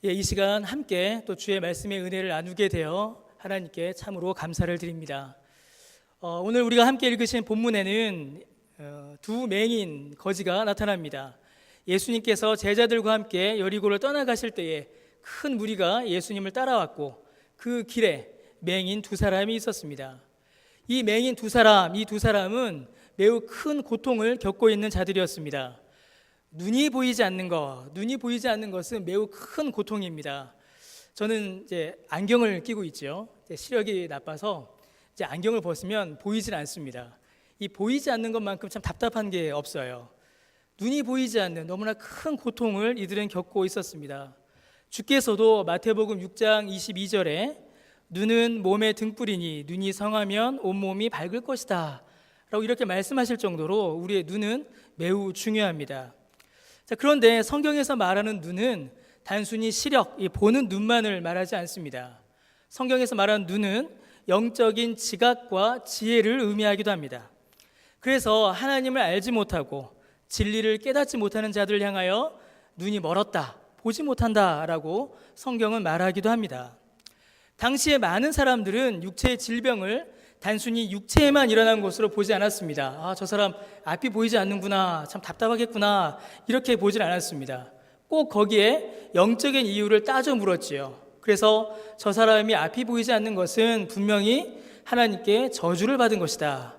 이 시간 함께 또 주의 말씀의 은혜를 나누게 되어 하나님께 참으로 감사를 드립니다. 오늘 우리가 함께 읽으신 본문에는 두 맹인 거지가 나타납니다. 예수님께서 제자들과 함께 여리고를 떠나가실 때에 큰 무리가 예수님을 따라왔고 그 길에 맹인 두 사람이 있었습니다. 이 맹인 두 사람은 매우 큰 고통을 겪고 있는 자들이었습니다. 눈이 보이지 않는 것은 매우 큰 고통입니다. 저는 이제 안경을 끼고 있죠. 시력이 나빠서 이제 안경을 벗으면 보이질 않습니다. 이 보이지 않는 것만큼 참 답답한 게 없어요. 눈이 보이지 않는 너무나 큰 고통을 이들은 겪고 있었습니다. 주께서도 마태복음 6장 22절에 눈은 몸의 등불이니 눈이 성하면 온몸이 밝을 것이다 라고 이렇게 말씀하실 정도로 우리의 눈은 매우 중요합니다. 자, 그런데 성경에서 말하는 눈은 단순히 시력, 보는 눈만을 말하지 않습니다. 성경에서 말하는 눈은 영적인 지각과 지혜를 의미하기도 합니다. 그래서 하나님을 알지 못하고 진리를 깨닫지 못하는 자들을 향하여 눈이 멀었다, 보지 못한다라고 성경은 말하기도 합니다. 당시에 많은 사람들은 육체의 질병을 단순히 육체에만 일어난 것으로 보지 않았습니다. 저 사람 앞이 보이지 않는구나, 참 답답하겠구나, 이렇게 보질 않았습니다. 꼭 거기에 영적인 이유를 따져 물었지요. 그래서 저 사람이 앞이 보이지 않는 것은 분명히 하나님께 저주를 받은 것이다,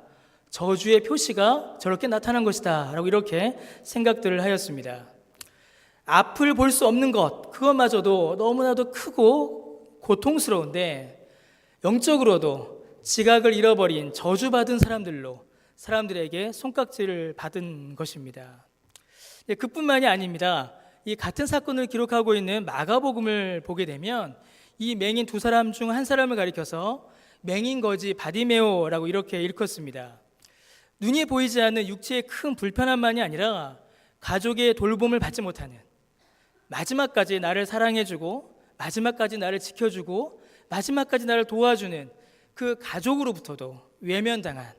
저주의 표시가 저렇게 나타난 것이다 라고 이렇게 생각들을 하였습니다. 앞을 볼 수 없는 것, 그것마저도 너무나도 크고 고통스러운데 영적으로도 지각을 잃어버린 저주받은 사람들로 사람들에게 손깍지를 받은 것입니다. 그뿐만이 아닙니다. 이 같은 사건을 기록하고 있는 마가복음을 보게 되면 이 맹인 두 사람 중 한 사람을 가리켜서 맹인 거지 바디메오라고 이렇게 일컫습니다. 눈이 보이지 않는 육체의 큰 불편함만이 아니라 가족의 돌봄을 받지 못하는, 마지막까지 나를 사랑해주고 마지막까지 나를 지켜주고 마지막까지 나를 도와주는 그 가족으로부터도 외면당한,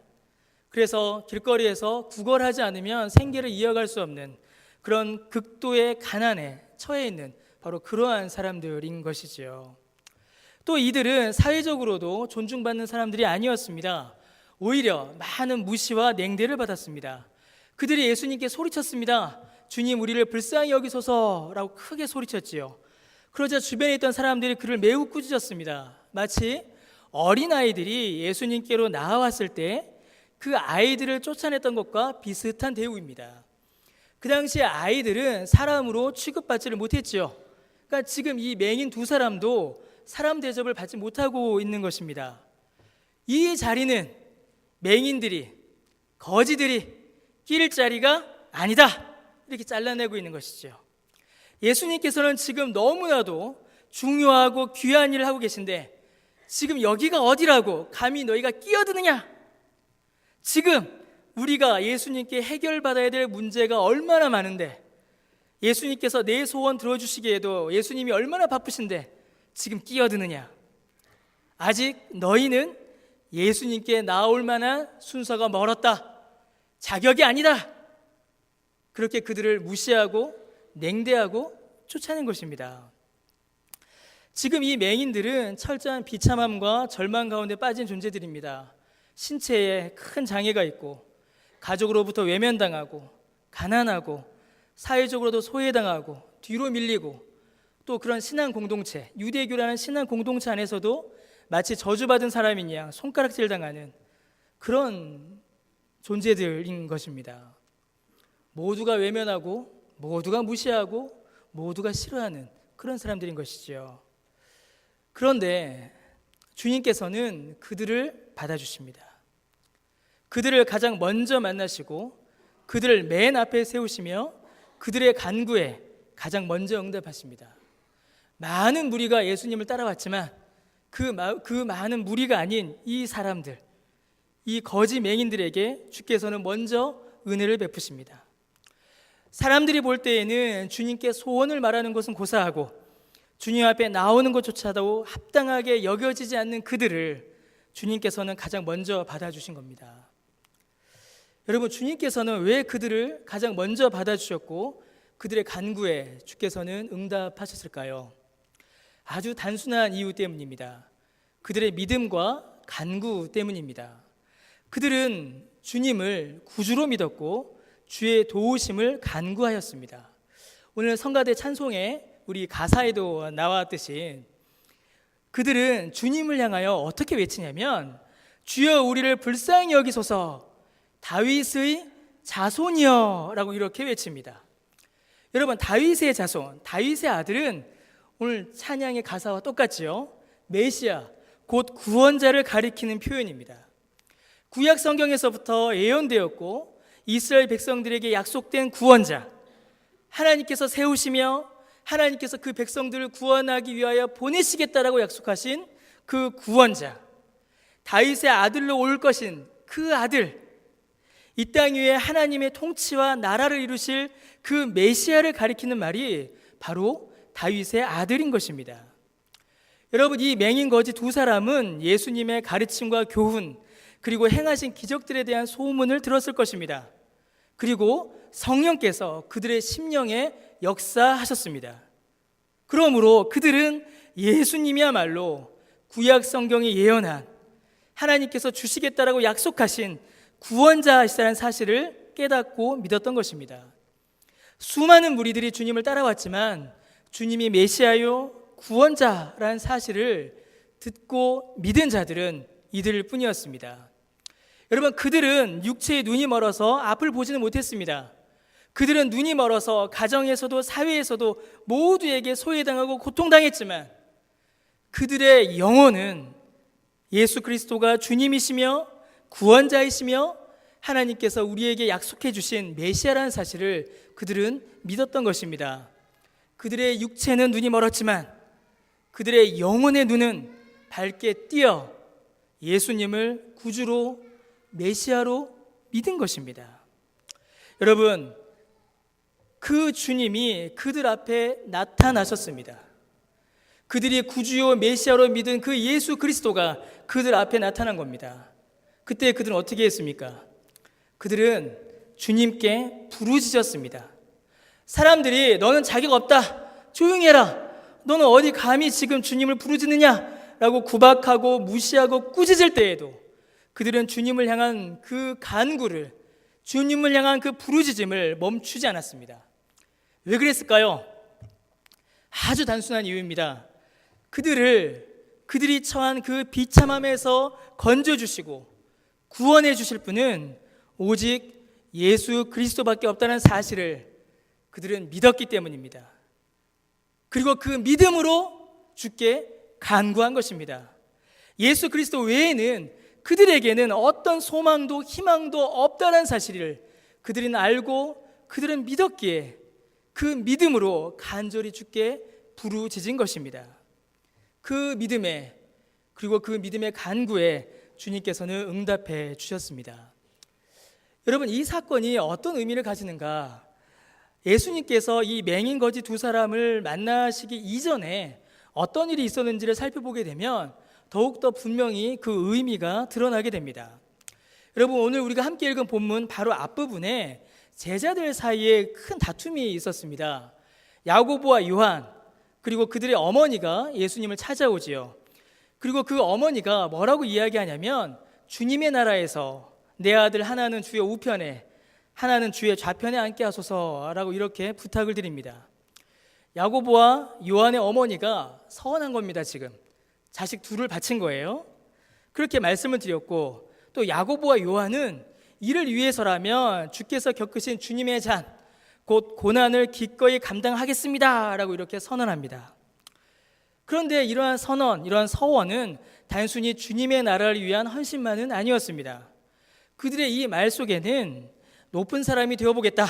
그래서 길거리에서 구걸하지 않으면 생계를 이어갈 수 없는 그런 극도의 가난에 처해 있는 바로 그러한 사람들인 것이지요. 또 이들은 사회적으로도 존중받는 사람들이 아니었습니다. 오히려 많은 무시와 냉대를 받았습니다. 그들이 예수님께 소리쳤습니다. 주님, 우리를 불쌍히 여기소서라고 크게 소리쳤지요. 그러자 주변에 있던 사람들이 그를 매우 꾸짖었습니다. 마치 어린아이들이 예수님께로 나아왔을 때 그 아이들을 쫓아냈던 것과 비슷한 대우입니다. 그 당시에 아이들은 사람으로 취급받지를 못했지요. 그러니까 지금 이 맹인 두 사람도 사람 대접을 받지 못하고 있는 것입니다. 이 자리는 맹인들이, 거지들이 끼를 자리가 아니다, 이렇게 잘라내고 있는 것이죠. 예수님께서는 지금 너무나도 중요하고 귀한 일을 하고 계신데 지금 여기가 어디라고 감히 너희가 끼어드느냐? 지금 우리가 예수님께 해결받아야 될 문제가 얼마나 많은데, 예수님께서 내 소원 들어주시기에도 예수님이 얼마나 바쁘신데 지금 끼어드느냐? 아직 너희는 예수님께 나올 만한 순서가 멀었다, 자격이 아니다, 그렇게 그들을 무시하고 냉대하고 쫓아낸 것입니다. 지금 이 맹인들은 철저한 비참함과 절망 가운데 빠진 존재들입니다. 신체에 큰 장애가 있고 가족으로부터 외면당하고 가난하고 사회적으로도 소외당하고 뒤로 밀리고, 또 그런 신앙 공동체, 유대교라는 신앙 공동체 안에서도 마치 저주받은 사람인 양 손가락질 당하는 그런 존재들인 것입니다. 모두가 외면하고 모두가 무시하고 모두가 싫어하는 그런 사람들인 것이죠. 그런데 주님께서는 그들을 받아주십니다. 그들을 가장 먼저 만나시고 그들을 맨 앞에 세우시며 그들의 간구에 가장 먼저 응답하십니다. 많은 무리가 예수님을 따라왔지만 그 많은 무리가 아닌 이 사람들, 이 거지 맹인들에게 주께서는 먼저 은혜를 베푸십니다. 사람들이 볼 때에는 주님께 소원을 말하는 것은 고사하고 주님 앞에 나오는 것조차도 합당하게 여겨지지 않는 그들을 주님께서는 가장 먼저 받아주신 겁니다. 여러분, 주님께서는 왜 그들을 가장 먼저 받아주셨고 그들의 간구에 주께서는 응답하셨을까요? 아주 단순한 이유 때문입니다. 그들의 믿음과 간구 때문입니다. 그들은 주님을 구주로 믿었고 주의 도우심을 간구하였습니다. 오늘 성가대 찬송에 우리 가사에도 나왔듯이 그들은 주님을 향하여 어떻게 외치냐면 주여 우리를 불쌍히 여기소서 다윗의 자손이여 라고 이렇게 외칩니다. 여러분, 다윗의 자손, 다윗의 아들은 오늘 찬양의 가사와 똑같지요. 메시아, 곧 구원자를 가리키는 표현입니다. 구약 성경에서부터 예언되었고 이스라엘 백성들에게 약속된 구원자, 하나님께서 세우시며 하나님께서 그 백성들을 구원하기 위하여 보내시겠다라고 약속하신 그 구원자, 다윗의 아들로 올 것인 그 아들, 이 땅 위에 하나님의 통치와 나라를 이루실 그 메시아를 가리키는 말이 바로 다윗의 아들인 것입니다. 여러분, 이 맹인 거지 두 사람은 예수님의 가르침과 교훈 그리고 행하신 기적들에 대한 소문을 들었을 것입니다. 그리고 성령께서 그들의 심령에 역사하셨습니다. 그러므로 그들은 예수님이야말로 구약 성경이 예언한 하나님께서 주시겠다라고 약속하신 구원자이시라는 사실을 깨닫고 믿었던 것입니다. 수많은 무리들이 주님을 따라왔지만 주님이 메시아요 구원자라는 사실을 듣고 믿은 자들은 이들 뿐이었습니다. 여러분, 그들은 육체의 눈이 멀어서 앞을 보지는 못했습니다. 그들은 눈이 멀어서 가정에서도 사회에서도 모두에게 소외당하고 고통당했지만 그들의 영혼은 예수 그리스도가 주님이시며 구원자이시며 하나님께서 우리에게 약속해 주신 메시아라는 사실을 그들은 믿었던 것입니다. 그들의 육체는 눈이 멀었지만 그들의 영혼의 눈은 밝게 띄어 예수님을 구주로 메시아로 믿은 것입니다. 여러분, 그 주님이 그들 앞에 나타나셨습니다. 그들이 구주요 메시아로 믿은 그 예수 그리스도가 그들 앞에 나타난 겁니다. 그때 그들은 어떻게 했습니까? 그들은 주님께 부르짖었습니다. 사람들이 너는 자격 없다, 조용히 해라, 너는 어디 감히 지금 주님을 부르짖느냐 라고 구박하고 무시하고 꾸짖을 때에도 그들은 주님을 향한 그 간구를, 주님을 향한 그 부르짖음을 멈추지 않았습니다. 왜 그랬을까요? 아주 단순한 이유입니다. 그들이 처한 그 비참함에서 건져주시고 구원해 주실 분은 오직 예수 그리스도밖에 없다는 사실을 그들은 믿었기 때문입니다. 그리고 그 믿음으로 주께 간구한 것입니다. 예수 그리스도 외에는 그들에게는 어떤 소망도 희망도 없다는 사실을 그들은 알고 그들은 믿었기에 그 믿음으로 간절히 주께 부르짖은 것입니다. 그 믿음에, 그리고 그 믿음의 간구에 주님께서는 응답해 주셨습니다. 여러분, 이 사건이 어떤 의미를 가지는가? 예수님께서 이 맹인 거지 두 사람을 만나시기 이전에 어떤 일이 있었는지를 살펴보게 되면 더욱더 분명히 그 의미가 드러나게 됩니다. 여러분, 오늘 우리가 함께 읽은 본문 바로 앞부분에 제자들 사이에 큰 다툼이 있었습니다. 야고보와 요한, 그리고 그들의 어머니가 예수님을 찾아오지요. 그리고 그 어머니가 뭐라고 이야기하냐면 주님의 나라에서 내 아들 하나는 주의 우편에 하나는 주의 좌편에 앉게 하소서라고 이렇게 부탁을 드립니다. 야고보와 요한의 어머니가 서운한 겁니다. 지금 자식 둘을 바친 거예요. 그렇게 말씀을 드렸고, 또 야고보와 요한은 이를 위해서라면 주께서 겪으신 주님의 잔, 곧 고난을 기꺼이 감당하겠습니다 라고 이렇게 선언합니다. 그런데 이러한 선언, 이러한 서원은 단순히 주님의 나라를 위한 헌신만은 아니었습니다. 그들의 이 말 속에는 높은 사람이 되어보겠다,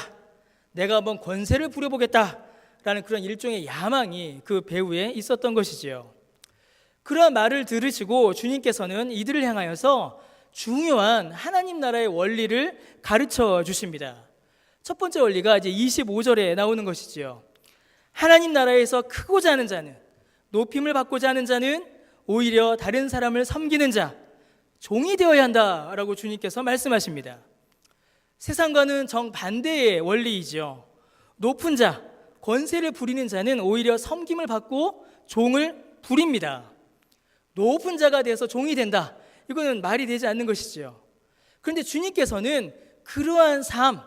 내가 한번 권세를 부려보겠다 라는 그런 일종의 야망이 그 배후에 있었던 것이지요. 그러한 말을 들으시고 주님께서는 이들을 향하여서 중요한 하나님 나라의 원리를 가르쳐 주십니다. 첫 번째 원리가 이제 25절에 나오는 것이지요. 하나님 나라에서 크고자 하는 자는, 높임을 받고자 하는 자는 오히려 다른 사람을 섬기는 자, 종이 되어야 한다라고 주님께서 말씀하십니다. 세상과는 정반대의 원리이죠. 높은 자, 권세를 부리는 자는 오히려 섬김을 받고 종을 부립니다. 높은 자가 돼서 종이 된다. 이거는 말이 되지 않는 것이죠. 그런데 주님께서는 그러한 삶,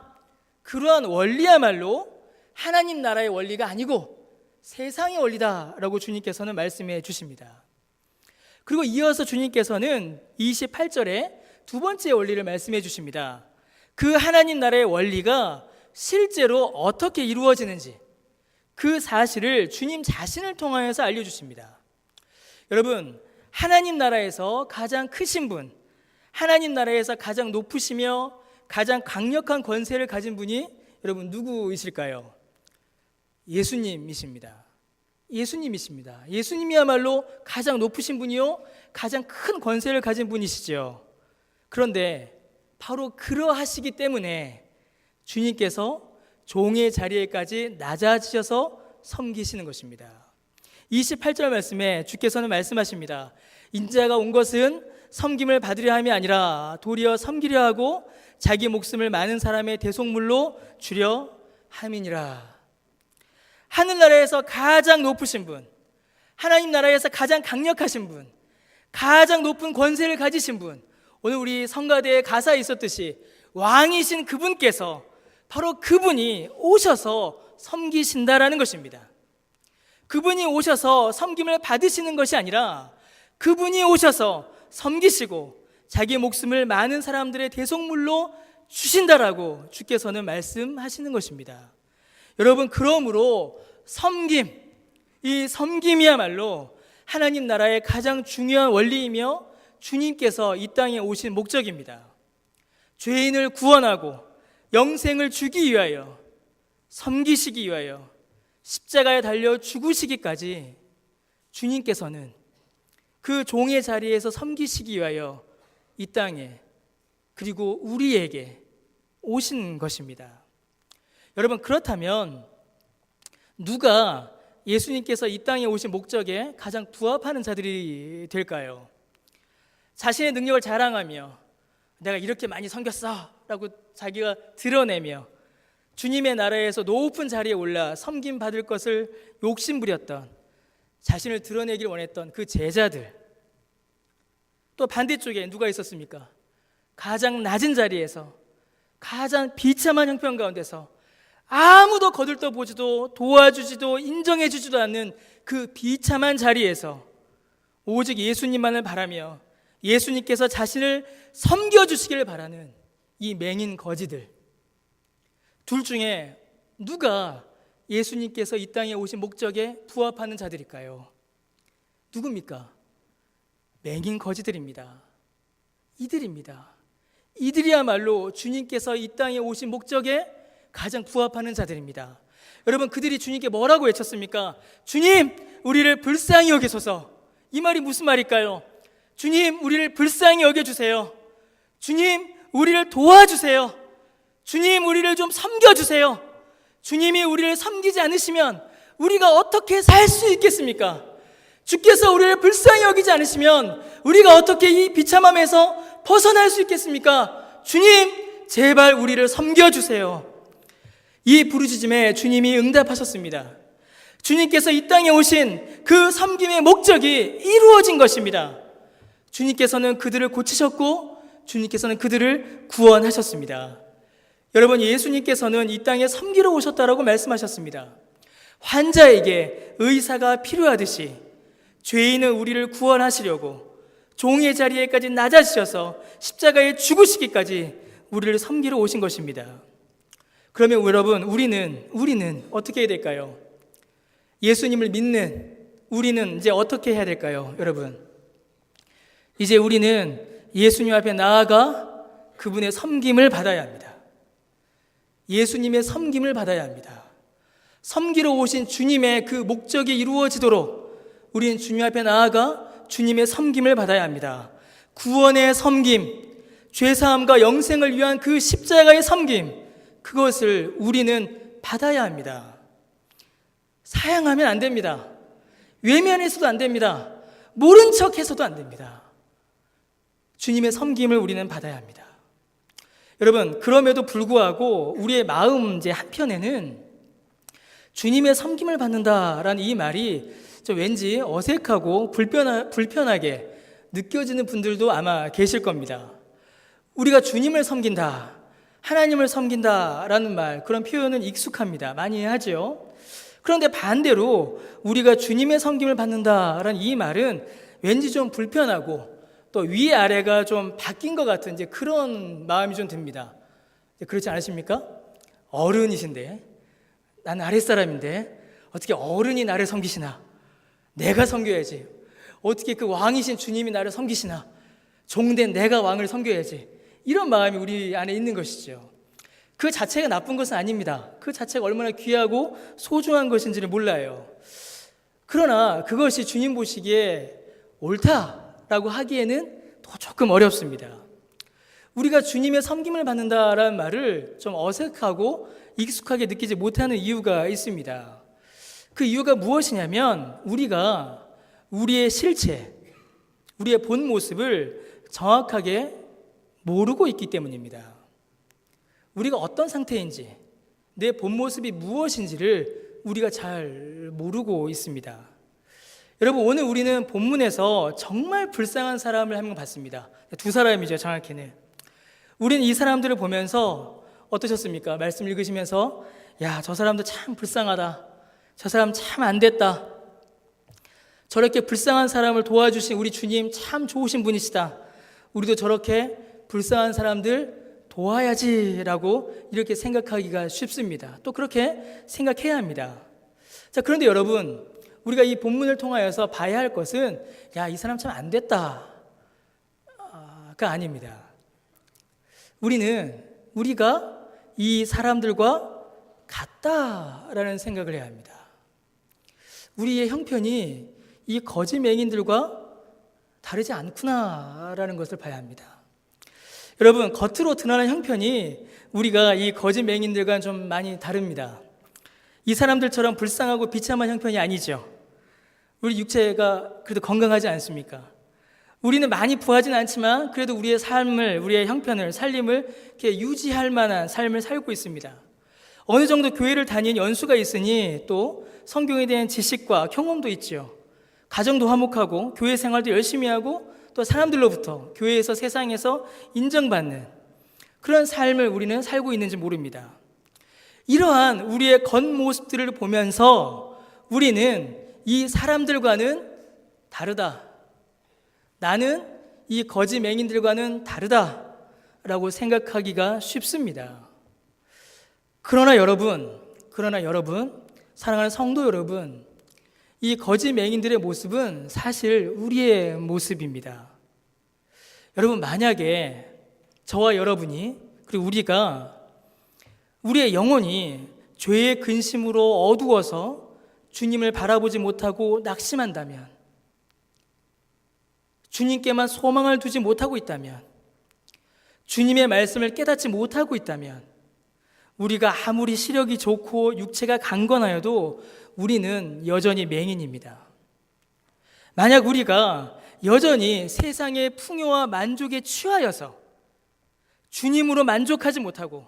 그러한 원리야말로 하나님 나라의 원리가 아니고 세상의 원리다라고 주님께서는 말씀해 주십니다. 그리고 이어서 주님께서는 28절에 두 번째 원리를 말씀해 주십니다. 그 하나님 나라의 원리가 실제로 어떻게 이루어지는지 그 사실을 주님 자신을 통하여서 알려주십니다. 여러분, 하나님 나라에서 가장 크신 분, 하나님 나라에서 가장 높으시며 가장 강력한 권세를 가진 분이 여러분 누구이실까요? 예수님이십니다. 예수님이십니다. 예수님이야말로 가장 높으신 분이요 가장 큰 권세를 가진 분이시죠. 그런데 바로 그러하시기 때문에 주님께서 종의 자리에까지 낮아지셔서 섬기시는 것입니다. 28절 말씀에 주께서는 말씀하십니다. 인자가 온 것은 섬김을 받으려 함이 아니라 도리어 섬기려 하고 자기 목숨을 많은 사람의 대속물로 주려 함이니라. 하늘나라에서 가장 높으신 분, 하나님 나라에서 가장 강력하신 분, 가장 높은 권세를 가지신 분, 오늘 우리 성가대에 가사에 있었듯이 왕이신 그분께서 바로 그분이 오셔서 섬기신다라는 것입니다. 그분이 오셔서 섬김을 받으시는 것이 아니라 그분이 오셔서 섬기시고 자기 목숨을 많은 사람들의 대속물로 주신다라고 주께서는 말씀하시는 것입니다. 여러분, 그러므로 섬김, 이 섬김이야말로 하나님 나라의 가장 중요한 원리이며 주님께서 이 땅에 오신 목적입니다. 죄인을 구원하고 영생을 주기 위하여, 섬기시기 위하여 십자가에 달려 죽으시기까지 주님께서는 그 종의 자리에서 섬기시기 위하여 이 땅에 그리고 우리에게 오신 것입니다. 여러분, 그렇다면 누가 예수님께서 이 땅에 오신 목적에 가장 부합하는 자들이 될까요? 자신의 능력을 자랑하며 내가 이렇게 많이 섬겼어 라고 자기가 드러내며 주님의 나라에서 높은 자리에 올라 섬김 받을 것을 욕심부렸던, 자신을 드러내길 원했던 그 제자들, 또 반대쪽에 누가 있었습니까? 가장 낮은 자리에서 가장 비참한 형편 가운데서 아무도 거들떠보지도 도와주지도 인정해주지도 않는 그 비참한 자리에서 오직 예수님만을 바라며 예수님께서 자신을 섬겨주시기를 바라는 이 맹인 거지들, 둘 중에 누가 예수님께서 이 땅에 오신 목적에 부합하는 자들일까요? 누굽니까? 맹인 거지들입니다. 이들입니다. 이들이야말로 주님께서 이 땅에 오신 목적에 가장 부합하는 자들입니다. 여러분, 그들이 주님께 뭐라고 외쳤습니까? 주님, 우리를 불쌍히 여기소서. 이 말이 무슨 말일까요? 주님, 우리를 불쌍히 여겨주세요. 주님, 우리를 도와주세요. 주님, 우리를 좀 섬겨주세요. 주님이 우리를 섬기지 않으시면 우리가 어떻게 살 수 있겠습니까? 주께서 우리를 불쌍히 여기지 않으시면 우리가 어떻게 이 비참함에서 벗어날 수 있겠습니까? 주님, 제발 우리를 섬겨주세요. 이 부르짖음에 주님이 응답하셨습니다. 주님께서 이 땅에 오신 그 섬김의 목적이 이루어진 것입니다. 주님께서는 그들을 고치셨고 주님께서는 그들을 구원하셨습니다. 여러분, 예수님께서는 이 땅에 섬기러 오셨다라고 말씀하셨습니다. 환자에게 의사가 필요하듯이 죄인은 우리를 구원하시려고 종의 자리에까지 낮아지셔서 십자가에 죽으시기까지 우리를 섬기러 오신 것입니다. 그러면 여러분, 우리는 어떻게 해야 될까요? 예수님을 믿는 우리는 이제 어떻게 해야 될까요? 여러분, 이제 우리는 예수님 앞에 나아가 그분의 섬김을 받아야 합니다. 예수님의 섬김을 받아야 합니다. 섬기러 오신 주님의 그 목적이 이루어지도록 우리는 주님 앞에 나아가 주님의 섬김을 받아야 합니다. 구원의 섬김, 죄사함과 영생을 위한 그 십자가의 섬김, 그것을 우리는 받아야 합니다. 사양하면 안 됩니다. 외면해서도 안 됩니다. 모른 척해서도 안 됩니다. 주님의 섬김을 우리는 받아야 합니다. 여러분, 그럼에도 불구하고 우리의 마음 이제 한편에는 주님의 섬김을 받는다라는 이 말이 좀 왠지 어색하고 불편하게 느껴지는 분들도 아마 계실 겁니다. 우리가 주님을 섬긴다, 하나님을 섬긴다라는 말, 그런 표현은 익숙합니다. 많이 하죠. 그런데 반대로 우리가 주님의 섬김을 받는다라는 이 말은 왠지 좀 불편하고 또 위아래가 좀 바뀐 것 같은 이제 그런 마음이 좀 듭니다. 그렇지 않으십니까? 어른이신데, 나는 아랫사람인데 어떻게 어른이 나를 섬기시나? 내가 섬겨야지. 어떻게 그 왕이신 주님이 나를 섬기시나? 종된 내가 왕을 섬겨야지. 이런 마음이 우리 안에 있는 것이죠. 그 자체가 나쁜 것은 아닙니다. 그 자체가 얼마나 귀하고 소중한 것인지를 몰라요. 그러나 그것이 주님 보시기에 옳다라고 하기에는 또 조금 어렵습니다. 우리가 주님의 섬김을 받는다라는 말을 좀 어색하고 익숙하게 느끼지 못하는 이유가 있습니다. 그 이유가 무엇이냐면 우리가 우리의 실체, 우리의 본 모습을 정확하게 모르고 있기 때문입니다. 우리가 어떤 상태인지, 내 본 모습이 무엇인지를 우리가 잘 모르고 있습니다. 여러분, 오늘 우리는 본문에서 정말 불쌍한 사람을 한 명 봤습니다. 두 사람이죠, 정확히는. 우리는 이 사람들을 보면서 어떠셨습니까? 말씀 읽으시면서 야, 저 사람도 참 불쌍하다. 저 사람 참 안 됐다. 저렇게 불쌍한 사람을 도와주신 우리 주님 참 좋으신 분이시다. 우리도 저렇게 불쌍한 사람들 도와야지라고 이렇게 생각하기가 쉽습니다. 또 그렇게 생각해야 합니다. 자, 그런데 여러분, 우리가 이 본문을 통하여서 봐야 할 것은 야, 이 사람 참 안 됐다가 아닙니다. 우리가 이 사람들과 같다라는 생각을 해야 합니다. 우리의 형편이 이 거짓 맹인들과 다르지 않구나라는 것을 봐야 합니다. 여러분, 겉으로 드러나는 형편이 우리가 이 거짓 맹인들과 좀 많이 다릅니다. 이 사람들처럼 불쌍하고 비참한 형편이 아니죠. 우리 육체가 그래도 건강하지 않습니까? 우리는 많이 부하진 않지만 그래도 우리의 삶을, 우리의 형편을, 살림을 이렇게 유지할 만한 삶을 살고 있습니다. 어느 정도 교회를 다닌 연수가 있으니 또 성경에 대한 지식과 경험도 있죠. 가정도 화목하고 교회 생활도 열심히 하고 또 사람들로부터 교회에서 세상에서 인정받는 그런 삶을 우리는 살고 있는지 모릅니다. 이러한 우리의 겉모습들을 보면서 우리는 이 사람들과는 다르다. 나는 이 거짓 맹인들과는 다르다라고 생각하기가 쉽습니다. 그러나 여러분, 사랑하는 성도 여러분, 이 거짓 맹인들의 모습은 사실 우리의 모습입니다. 여러분, 만약에 저와 여러분이, 그리고 우리가 우리의 영혼이 죄의 근심으로 어두워서 주님을 바라보지 못하고 낙심한다면, 주님께만 소망을 두지 못하고 있다면, 주님의 말씀을 깨닫지 못하고 있다면, 우리가 아무리 시력이 좋고 육체가 강건하여도 우리는 여전히 맹인입니다. 만약 우리가 여전히 세상의 풍요와 만족에 취하여서 주님으로 만족하지 못하고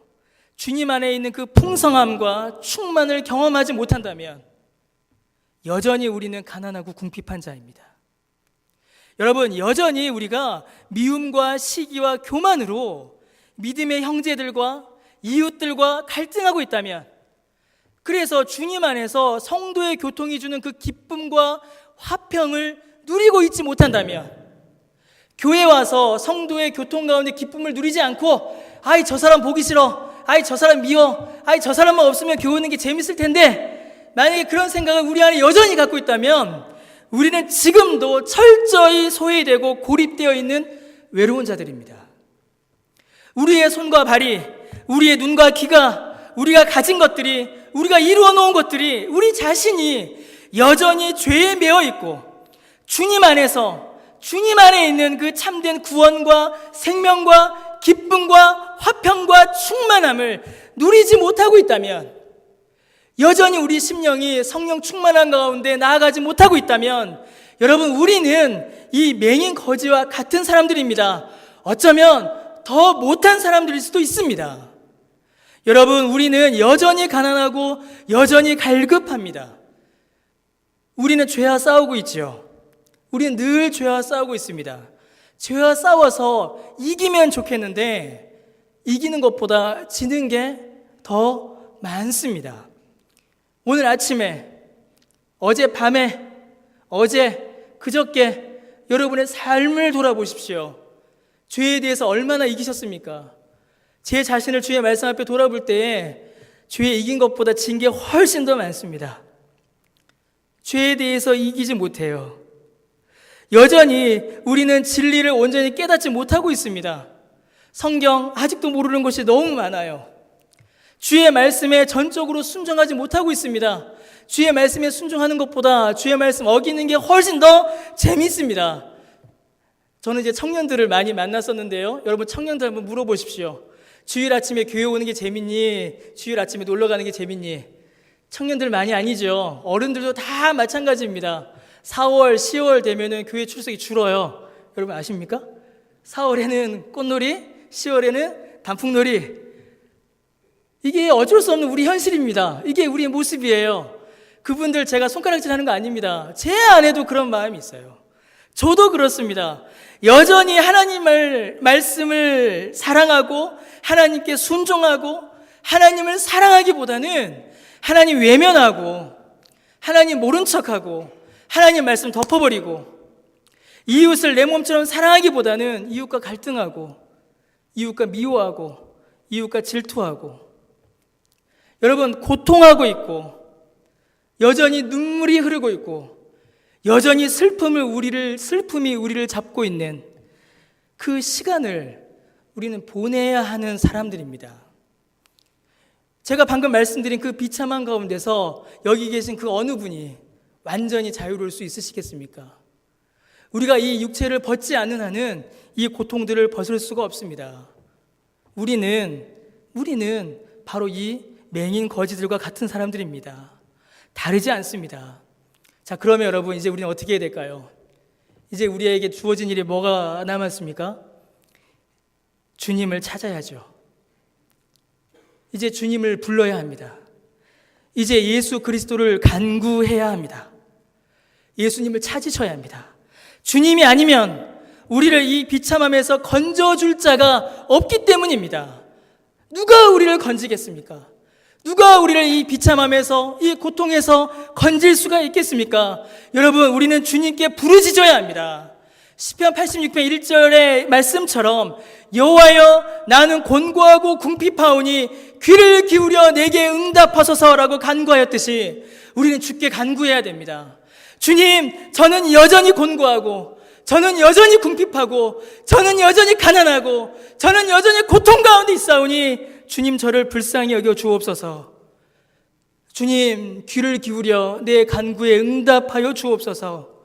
주님 안에 있는 그 풍성함과 충만을 경험하지 못한다면 여전히 우리는 가난하고 궁핍한 자입니다. 여러분, 여전히 우리가 미움과 시기와 교만으로 믿음의 형제들과 이웃들과 갈등하고 있다면, 그래서 주님 안에서 성도의 교통이 주는 그 기쁨과 화평을 누리고 있지 못한다면, 교회 와서 성도의 교통 가운데 기쁨을 누리지 않고 아이 저 사람 보기 싫어, 아이 저 사람 미워, 아이 저 사람만 없으면 교회 오는 게 재밌을 텐데, 만약에 그런 생각을 우리 안에 여전히 갖고 있다면 우리는 지금도 철저히 소외되고 고립되어 있는 외로운 자들입니다. 우리의 손과 발이, 우리의 눈과 귀가, 우리가 가진 것들이, 우리가 이루어 놓은 것들이, 우리 자신이 여전히 죄에 매여 있고 주님 안에서, 주님 안에 있는 그 참된 구원과 생명과 기쁨과 화평과 충만함을 누리지 못하고 있다면, 여전히 우리 심령이 성령 충만한 가운데 나아가지 못하고 있다면, 여러분, 우리는 이 맹인 거지와 같은 사람들입니다. 어쩌면 더 못한 사람들일 수도 있습니다. 여러분, 우리는 여전히 가난하고 여전히 갈급합니다. 우리는 죄와 싸우고 있지요. 우리는 늘 죄와 싸우고 있습니다. 죄와 싸워서 이기면 좋겠는데 이기는 것보다 지는 게 더 많습니다. 오늘 아침에, 어젯밤에, 그저께 여러분의 삶을 돌아보십시오. 죄에 대해서 얼마나 이기셨습니까? 제 자신을 주의 말씀 앞에 돌아볼 때에 죄에 이긴 것보다 진 게 훨씬 더 많습니다. 죄에 대해서 이기지 못해요. 여전히 우리는 진리를 온전히 깨닫지 못하고 있습니다. 성경 아직도 모르는 것이 너무 많아요. 주의 말씀에 전적으로 순종하지 못하고 있습니다. 주의 말씀에 순종하는 것보다 주의 말씀 어기는 게 훨씬 더 재밌습니다. 저는 이제 청년들을 많이 만났었는데요. 여러분, 청년들 한번 물어보십시오. 주일 아침에 교회 오는 게 재밌니? 주일 아침에 놀러 가는 게 재밌니? 청년들만이 아니죠. 어른들도 다 마찬가지입니다. 4월, 10월 되면은 교회 출석이 줄어요. 여러분 아십니까? 4월에는 꽃놀이, 10월에는 단풍놀이. 이게 어쩔 수 없는 우리 현실입니다. 이게 우리의 모습이에요. 그분들 제가 손가락질 하는 거 아닙니다. 제 안에도 그런 마음이 있어요. 저도 그렇습니다. 여전히 하나님의 말씀을 사랑하고 하나님께 순종하고 하나님을 사랑하기보다는 하나님 외면하고 하나님 모른 척하고 하나님 말씀 덮어버리고 이웃을 내 몸처럼 사랑하기보다는 이웃과 갈등하고 이웃과 미워하고 이웃과 질투하고 여러분 고통하고 있고 여전히 눈물이 흐르고 있고 여전히 슬픔이 우리를 잡고 있는 그 시간을 우리는 보내야 하는 사람들입니다. 제가 방금 말씀드린 그 비참한 가운데서 여기 계신 그 어느 분이 완전히 자유로울 수 있으시겠습니까? 우리가 이 육체를 벗지 않는 한은 이 고통들을 벗을 수가 없습니다. 우리는 바로 이 맹인 거지들과 같은 사람들입니다. 다르지 않습니다. 자, 그러면 여러분 이제 우리는 어떻게 해야 될까요? 이제 우리에게 주어진 일이 뭐가 남았습니까? 주님을 찾아야죠. 이제 주님을 불러야 합니다. 이제 예수 그리스도를 간구해야 합니다. 예수님을 찾으셔야 합니다. 주님이 아니면 우리를 이 비참함에서 건져줄 자가 없기 때문입니다. 누가 우리를 건지겠습니까? 누가 우리를 이 비참함에서 이 고통에서 건질 수가 있겠습니까? 여러분, 우리는 주님께 부르짖어야 합니다. 시편 86편 1절의 말씀처럼 여호와여 나는 곤고하고 궁핍하오니 귀를 기울여 내게 응답하소서라고 간구하였듯이 우리는 주께 간구해야 됩니다. 주님, 저는 여전히 곤고하고 저는 여전히 궁핍하고 저는 여전히 가난하고 저는 여전히 고통 가운데 있사오니 주님 저를 불쌍히 여겨 주옵소서. 주님 귀를 기울여 내 간구에 응답하여 주옵소서.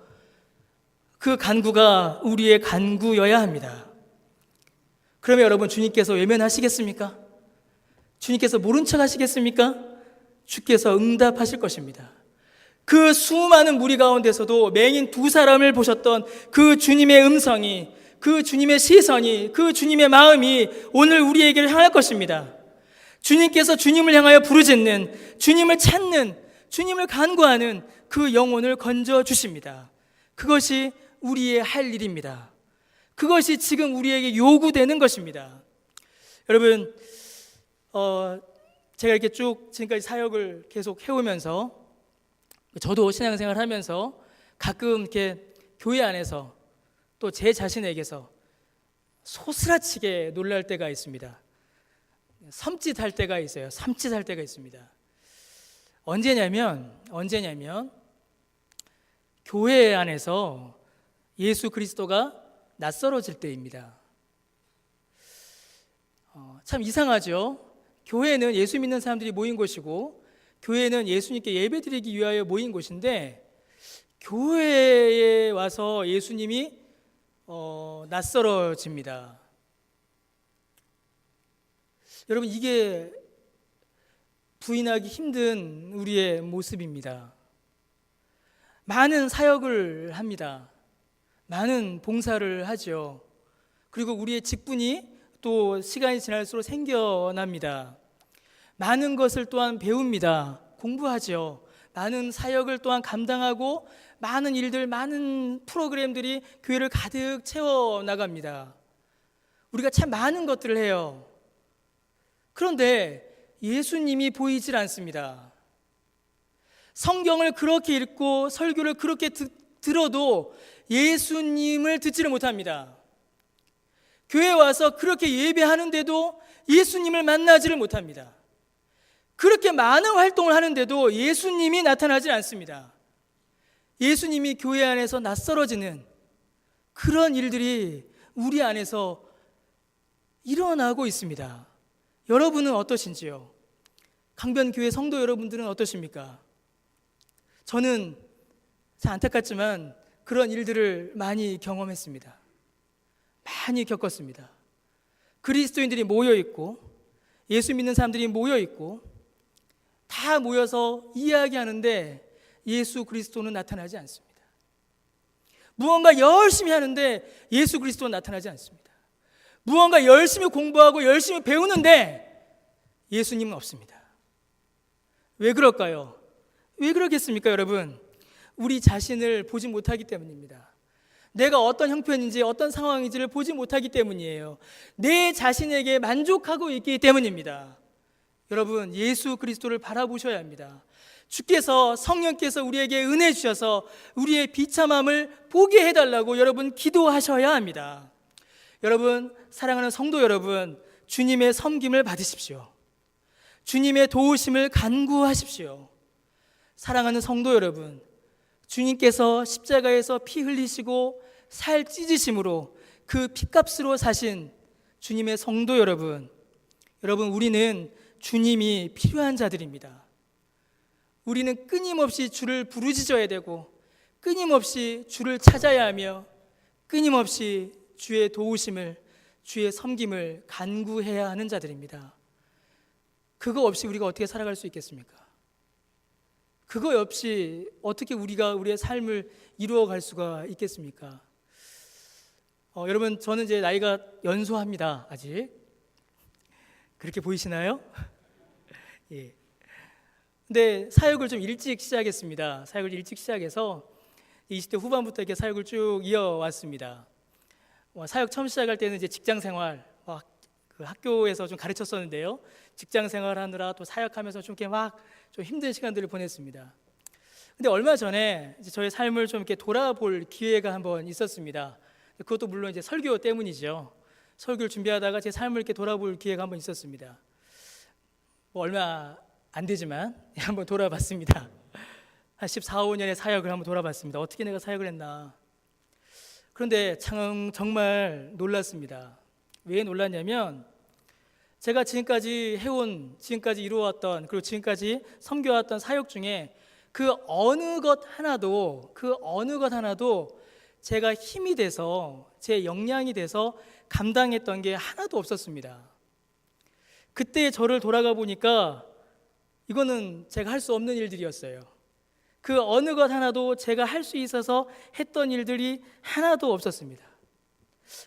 그 간구가 우리의 간구여야 합니다. 그러면 여러분 주님께서 외면하시겠습니까? 주님께서 모른 척 하시겠습니까? 주께서 응답하실 것입니다. 그 수많은 무리 가운데서도 맹인 두 사람을 보셨던 그 주님의 음성이, 그 주님의 시선이, 그 주님의 마음이 오늘 우리에게를 향할 것입니다. 주님께서 주님을 향하여 부르짖는, 주님을 찾는, 주님을 간구하는 그 영혼을 건져주십니다. 그것이 우리의 할 일입니다. 그것이 지금 우리에게 요구되는 것입니다. 여러분, 제가 이렇게 쭉 지금까지 사역을 계속 해오면서 저도 신앙생활 하면서 가끔 이렇게 교회 안에서 또 제 자신에게서 소스라치게 놀랄 때가 있습니다. 섬찟할 때가 있어요. 섬찟할 때가 있습니다. 언제냐면 교회 안에서 예수 그리스도가 낯설어질 때입니다. 참 이상하죠. 교회는 예수 믿는 사람들이 모인 곳이고 교회는 예수님께 예배드리기 위하여 모인 곳인데 교회에 와서 예수님이 낯설어집니다. 여러분, 이게 부인하기 힘든 우리의 모습입니다. 많은 사역을 합니다. 많은 봉사를 하죠. 그리고 우리의 직분이 또 시간이 지날수록 생겨납니다. 많은 것을 또한 배웁니다. 공부하죠. 많은 사역을 또한 감당하고 많은 일들, 많은 프로그램들이 교회를 가득 채워나갑니다. 우리가 참 많은 것들을 해요. 그런데 예수님이 보이질 않습니다. 성경을 그렇게 읽고 설교를 그렇게 들어도 예수님을 듣지를 못합니다. 교회에 와서 그렇게 예배하는데도 예수님을 만나지를 못합니다. 그렇게 많은 활동을 하는데도 예수님이 나타나지 않습니다. 예수님이 교회 안에서 낯설어지는 그런 일들이 우리 안에서 일어나고 있습니다. 여러분은 어떠신지요? 강변교회 성도 여러분들은 어떠십니까? 저는 참 안타깝지만 그런 일들을 많이 경험했습니다. 많이 겪었습니다. 그리스도인들이 모여있고 예수 믿는 사람들이 모여있고 다 모여서 이야기하는데 예수 그리스도는 나타나지 않습니다. 무언가 열심히 하는데 예수 그리스도는 나타나지 않습니다. 무언가 열심히 공부하고 열심히 배우는데 예수님은 없습니다. 왜 그럴까요? 왜 그러겠습니까, 여러분? 우리 자신을 보지 못하기 때문입니다. 내가 어떤 형편인지 어떤 상황인지를 보지 못하기 때문이에요. 내 자신에게 만족하고 있기 때문입니다. 여러분, 예수 그리스도를 바라보셔야 합니다. 주께서, 성령께서 우리에게 은혜 주셔서 우리의 비참함을 보게 해달라고 여러분 기도하셔야 합니다. 여러분, 사랑하는 성도 여러분, 주님의 섬김을 받으십시오. 주님의 도우심을 간구하십시오. 사랑하는 성도 여러분, 주님께서 십자가에서 피 흘리시고 살 찢으심으로 그 피값으로 사신 주님의 성도 여러분, 우리는 주님이 필요한 자들입니다. 우리는 끊임없이 주를 부르짖어야 되고 끊임없이 주를 찾아야 하며 끊임없이 주의 도우심을, 주의 섬김을 간구해야 하는 자들입니다. 그거 없이 우리가 어떻게 살아갈 수 있겠습니까? 그거 없이 어떻게 우리가 우리의 삶을 이루어갈 수가 있겠습니까? 여러분, 저는 이제 나이가 연소합니다. 아직 그렇게 보이시나요? 예. 근데 사역을 좀 일찍 시작했습니다. 사역을 일찍 시작해서 20대 후반부터 이렇게 사역을 쭉 이어왔습니다. 사역 처음 시작할 때는 이제 직장 생활, 그 학교에서 좀 가르쳤었는데요. 직장 생활하느라 또 사역하면서 좀 이렇게 막 좀 힘든 시간들을 보냈습니다. 근데 얼마 전에 이제 저의 삶을 좀 이렇게 돌아볼 기회가 한번 있었습니다. 그것도 물론 이제 설교 때문이죠. 설교를 준비하다가 제 삶을 이렇게 돌아볼 기회가 한번 있었습니다. 얼마 안 되지만 한번 돌아봤습니다. 한 14, 15년의 사역을 한번 돌아봤습니다. 어떻게 내가 사역을 했나. 그런데 정말 놀랐습니다. 왜 놀랐냐면 제가 지금까지 이루어왔던, 그리고 지금까지 섬겨왔던 사역 중에 그 어느 것 하나도 제가 힘이 돼서, 제 역량이 돼서 감당했던 게 하나도 없었습니다. 그때 저를 돌아가 보니까 이거는 제가 할 수 없는 일들이었어요. 그 어느 것 하나도 제가 할 수 있어서 했던 일들이 하나도 없었습니다.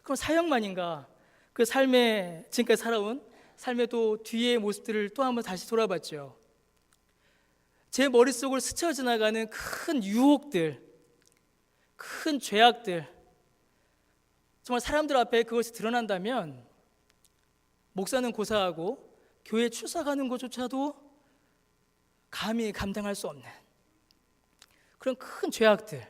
그럼 사역만인가? 그 삶에, 지금까지 살아온 삶의 또 뒤의 모습들을 또 한번 다시 돌아봤죠. 제 머릿속을 스쳐 지나가는 큰 유혹들, 큰 죄악들, 정말 사람들 앞에 그것이 드러난다면 목사는 고사하고 교회 출석하는 것조차도 감히 감당할 수 없는 그런 큰 죄악들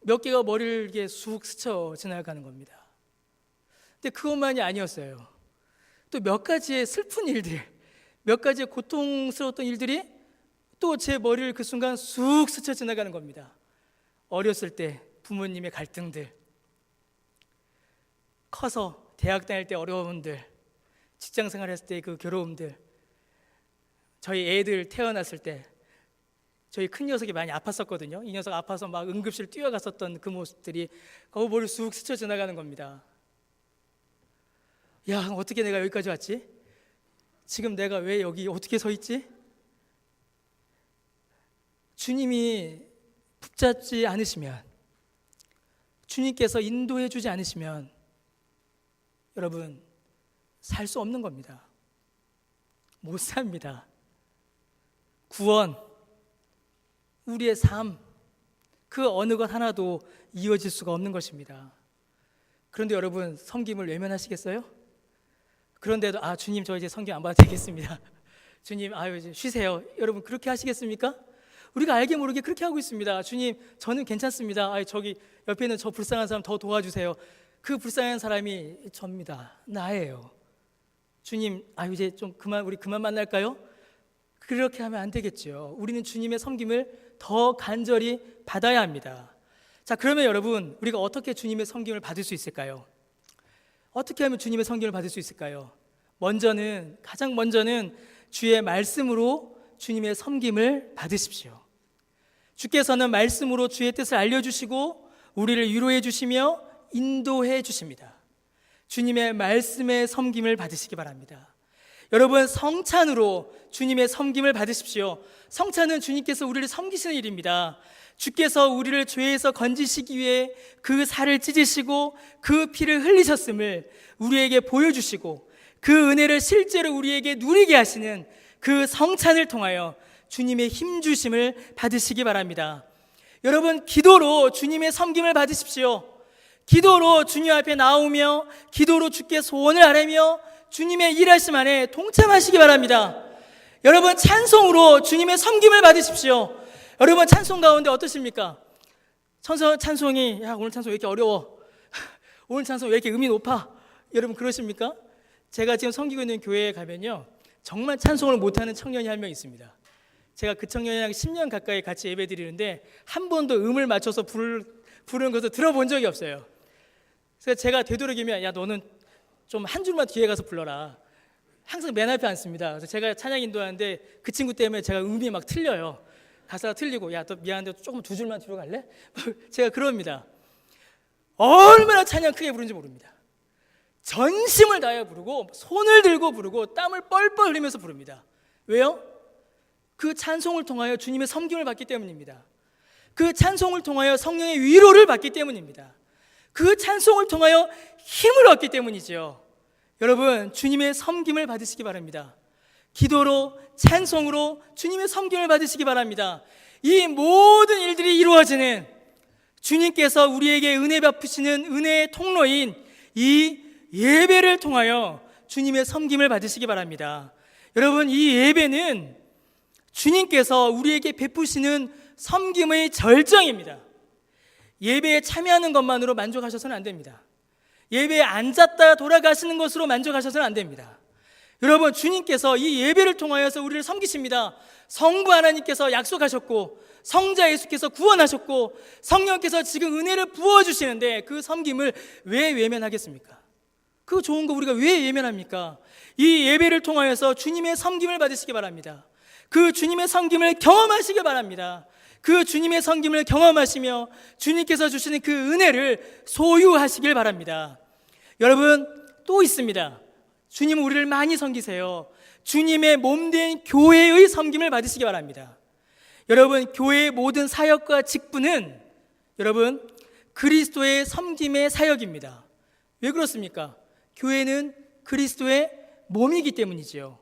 몇 개가 머리를 이렇게 쑥 스쳐 지나가는 겁니다. 근데 그것만이 아니었어요. 또 몇 가지의 슬픈 일들, 몇 가지의 고통스러웠던 일들이 또 제 머리를 그 순간 쑥 스쳐 지나가는 겁니다. 어렸을 때 부모님의 갈등들, 커서 대학 다닐 때 어려움들, 직장 생활했을 때 그 괴로움들, 저희 애들 태어났을 때 저희 큰 녀석이 많이 아팠었거든요. 이 녀석 아파서 막 응급실 뛰어갔었던 그 모습들이 머리를 쑥 스쳐 지나가는 겁니다. 야, 어떻게 내가 여기까지 왔지? 지금 내가 왜 여기 어떻게 서 있지? 주님이 붙잡지 않으시면, 주님께서 인도해 주지 않으시면 여러분 살 수 없는 겁니다. 못 삽니다. 구원, 우리의 삶, 그 어느 것 하나도 이어질 수가 없는 것입니다. 그런데 여러분, 섬김을 외면하시겠어요? 그런데도 주님, 저 이제 섬김 안 받아도 되겠습니다. 주님, 이제 쉬세요. 여러분, 그렇게 하시겠습니까? 우리가 알게 모르게 그렇게 하고 있습니다. 주님, 저는 괜찮습니다. 저기 옆에 있는 저 불쌍한 사람 더 도와주세요. 그 불쌍한 사람이 접니다. 나예요. 주님, 이제 좀 우리 그만 만날까요? 그렇게 하면 안 되겠죠. 우리는 주님의 섬김을 더 간절히 받아야 합니다. 자, 그러면 여러분, 우리가 어떻게 주님의 섬김을 받을 수 있을까요? 어떻게 하면 주님의 섬김을 받을 수 있을까요? 가장 먼저는 주의 말씀으로 주님의 섬김을 받으십시오. 주께서는 말씀으로 주의 뜻을 알려주시고 우리를 위로해 주시며 인도해 주십니다. 주님의 말씀의 섬김을 받으시기 바랍니다. 여러분, 성찬으로 주님의 섬김을 받으십시오. 성찬은 주님께서 우리를 섬기시는 일입니다. 주께서 우리를 죄에서 건지시기 위해 그 살을 찢으시고 그 피를 흘리셨음을 우리에게 보여주시고 그 은혜를 실제로 우리에게 누리게 하시는 그 성찬을 통하여 주님의 힘주심을 받으시기 바랍니다. 여러분, 기도로 주님의 섬김을 받으십시오. 기도로 주님 앞에 나오며 기도로 주께 소원을 아뢰며 주님의 일하심 안에 동참하시기 바랍니다. 여러분, 찬송으로 주님의 섬김을 받으십시오. 여러분, 찬송 가운데 어떠십니까? 찬송이 오늘 찬송 왜 이렇게 어려워? 오늘 찬송 왜 이렇게 음이 높아? 여러분, 그러십니까? 제가 지금 섬기고 있는 교회에 가면요, 정말 찬송을 못하는 청년이 한 명 있습니다. 제가 그 청년이랑 10년 가까이 같이 예배 드리는데 한 번도 음을 맞춰서 부르는 것을 들어본 적이 없어요. 그래서 제가 되도록이면 너는 좀 한 줄만 뒤에 가서 불러라. 항상 맨 앞에 앉습니다. 그래서 제가 찬양 인도하는데 그 친구 때문에 제가 음이 막 틀려요. 가사가 틀리고 너 미안한데 조금 두 줄만 뒤로 갈래? 제가 그럽니다. 얼마나 찬양 크게 부르는지 모릅니다. 전심을 다해 부르고 손을 들고 부르고 땀을 뻘뻘 흘리면서 부릅니다. 왜요? 그 찬송을 통하여 주님의 섬김을 받기 때문입니다. 그 찬송을 통하여 성령의 위로를 받기 때문입니다. 그 찬송을 통하여 힘을 얻기 때문이죠. 여러분, 주님의 섬김을 받으시기 바랍니다. 기도로, 찬송으로 주님의 섬김을 받으시기 바랍니다. 이 모든 일들이 이루어지는 주님께서 우리에게 은혜 베푸시는 은혜의 통로인 이 예배를 통하여 주님의 섬김을 받으시기 바랍니다. 여러분, 이 예배는 주님께서 우리에게 베푸시는 섬김의 절정입니다. 예배에 참여하는 것만으로 만족하셔서는 안 됩니다. 예배에 앉았다 돌아가시는 것으로 만족하셔서는 안 됩니다. 여러분, 주님께서 이 예배를 통하여서 우리를 섬기십니다. 성부 하나님께서 약속하셨고 성자 예수께서 구원하셨고 성령께서 지금 은혜를 부어주시는데 그 섬김을 왜 외면하겠습니까? 그 좋은 거 우리가 왜 외면합니까? 이 예배를 통하여서 주님의 섬김을 받으시기 바랍니다. 그 주님의 섬김을 경험하시기 바랍니다. 그 주님의 섬김을 경험하시며 주님께서 주시는 그 은혜를 소유하시길 바랍니다. 여러분, 또 있습니다. 주님은 우리를 많이 섬기세요. 주님의 몸된 교회의 섬김을 받으시기 바랍니다. 여러분, 교회의 모든 사역과 직분은 여러분 그리스도의 섬김의 사역입니다. 왜 그렇습니까? 교회는 그리스도의 몸이기 때문이지요.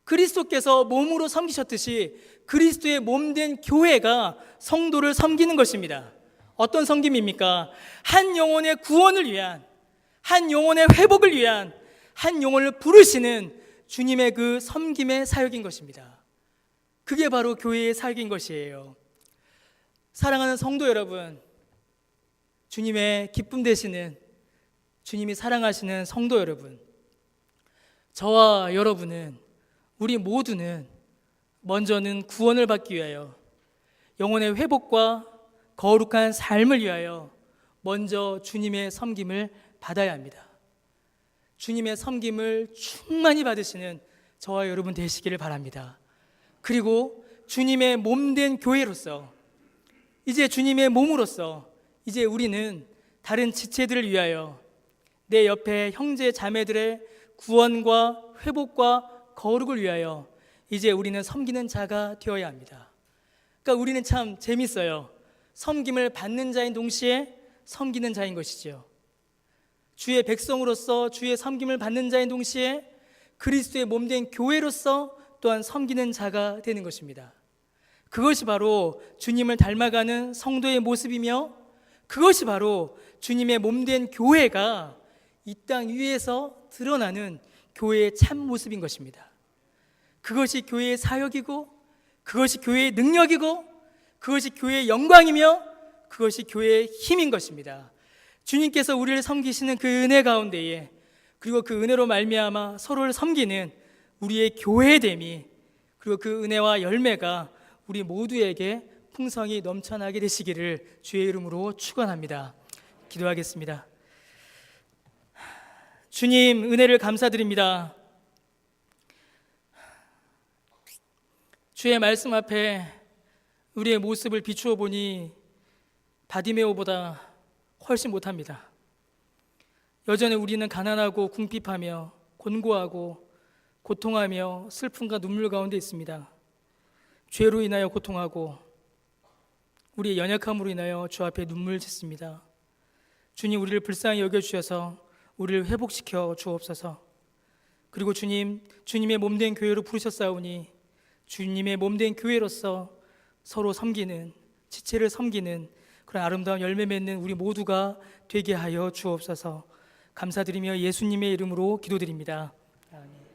그리스도께서 몸으로 섬기셨듯이 그리스도의 몸된 교회가 성도를 섬기는 것입니다. 어떤 섬김입니까? 한 영혼의 구원을 위한, 한 영혼의 회복을 위한, 한 영혼을 부르시는 주님의 그 섬김의 사역인 것입니다. 그게 바로 교회의 사역인 것이에요. 사랑하는 성도 여러분, 주님의 기쁨 되시는, 주님이 사랑하시는 성도 여러분, 저와 여러분은, 우리 모두는 먼저는 구원을 받기 위하여, 영혼의 회복과 거룩한 삶을 위하여 먼저 주님의 섬김을 받아야 합니다. 주님의 섬김을 충만히 받으시는 저와 여러분 되시기를 바랍니다. 그리고 주님의 몸된 교회로서, 이제 주님의 몸으로서 이제 우리는 다른 지체들을 위하여 내 옆에 형제 자매들의 구원과 회복과 거룩을 위하여 이제 우리는 섬기는 자가 되어야 합니다. 그러니까 우리는 참 재밌어요. 섬김을 받는 자인 동시에 섬기는 자인 것이죠. 주의 백성으로서 주의 섬김을 받는 자인 동시에 그리스도의 몸된 교회로서 또한 섬기는 자가 되는 것입니다. 그것이 바로 주님을 닮아가는 성도의 모습이며, 그것이 바로 주님의 몸된 교회가 이 땅 위에서 드러나는 교회의 참 모습인 것입니다. 그것이 교회의 사역이고, 그것이 교회의 능력이고, 그것이 교회의 영광이며, 그것이 교회의 힘인 것입니다. 주님께서 우리를 섬기시는 그 은혜 가운데에, 그리고 그 은혜로 말미암아 서로를 섬기는 우리의 교회됨이, 그리고 그 은혜와 열매가 우리 모두에게 풍성히 넘쳐나게 되시기를 주의 이름으로 축원합니다. 기도하겠습니다. 주님, 은혜를 감사드립니다. 주의 말씀 앞에 우리의 모습을 비추어 보니 바디메오보다 훨씬 못합니다. 여전히 우리는 가난하고 궁핍하며 곤고하고 고통하며 슬픔과 눈물 가운데 있습니다. 죄로 인하여 고통하고 우리의 연약함으로 인하여 주 앞에 눈물 짓습니다. 주님, 우리를 불쌍히 여겨주셔서 우리를 회복시켜 주옵소서. 그리고 주님, 주님의 몸된 교회로 부르셨사오니 주님의 몸된 교회로서 서로 섬기는, 지체를 섬기는 그런 아름다운 열매 맺는 우리 모두가 되게 하여 주옵소서. 감사드리며 예수님의 이름으로 기도드립니다. 아멘.